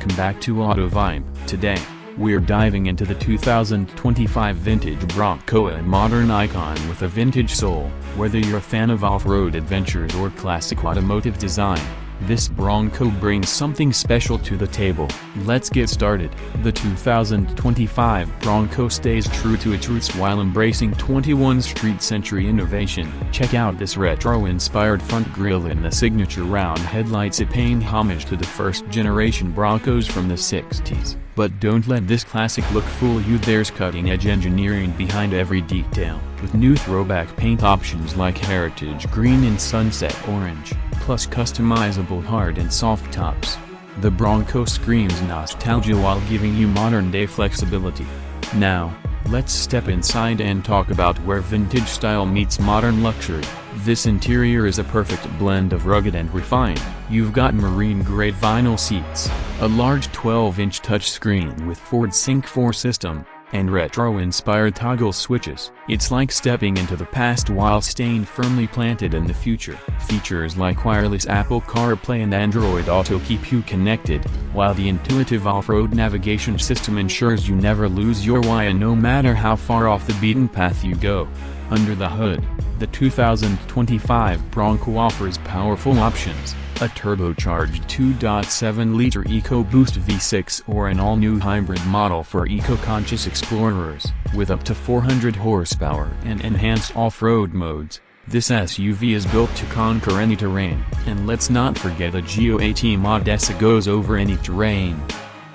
welcome back to Auto Vibe. Today, we're diving into the 2025 vintage Bronco, a modern icon with a vintage soul. Whether you're a fan of off-road adventures or classic automotive design, this Bronco brings something special to the table. Let's get started. The 2025 Bronco stays true to its roots while embracing 21st Street century innovation. Check out this retro-inspired front grille and the signature round headlights, paying homage to the first-generation Broncos from the 60s. But don't let this classic look fool you. There's cutting-edge engineering behind every detail, with new throwback paint options like heritage green and sunset orange, plus customizable hard and soft tops. The Bronco screams nostalgia while giving you modern-day flexibility. Now, let's step inside and talk about where vintage style meets modern luxury. This interior is a perfect blend of rugged and refined. You've got marine-grade vinyl seats, a large 12-inch touchscreen with Ford Sync 4 system, and retro-inspired toggle switches. It's like stepping into the past while staying firmly planted in the future. Features like wireless Apple CarPlay and Android Auto keep you connected, while the intuitive off-road navigation system ensures you never lose your way no matter how far off the beaten path you go. Under the hood, the 2025 Bronco offers powerful options: a turbocharged 2.7-liter EcoBoost V6 or an all-new hybrid model for eco-conscious explorers. With up to 400 horsepower and enhanced off-road modes, this SUV is built to conquer any terrain. And let's not forget the GO8 Modessa goes over any terrain.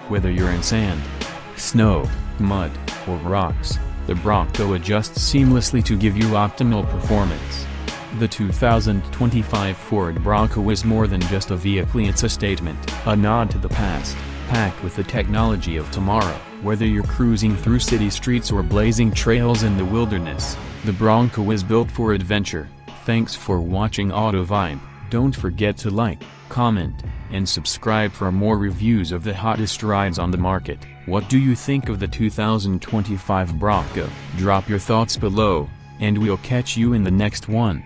Whether you're in sand, snow, mud, or rocks, the Bronco adjusts seamlessly to give you optimal performance. The 2025 Ford Bronco is more than just a vehicle, it's a statement, a nod to the past, packed with the technology of tomorrow. Whether you're cruising through city streets or blazing trails in the wilderness, the Bronco is built for adventure. Thanks for watching Auto Vibe. Don't forget to like, comment, and subscribe for more reviews of the hottest rides on the market. What do you think of the 2025 Bronco? Drop your thoughts below, and we'll catch you in the next one.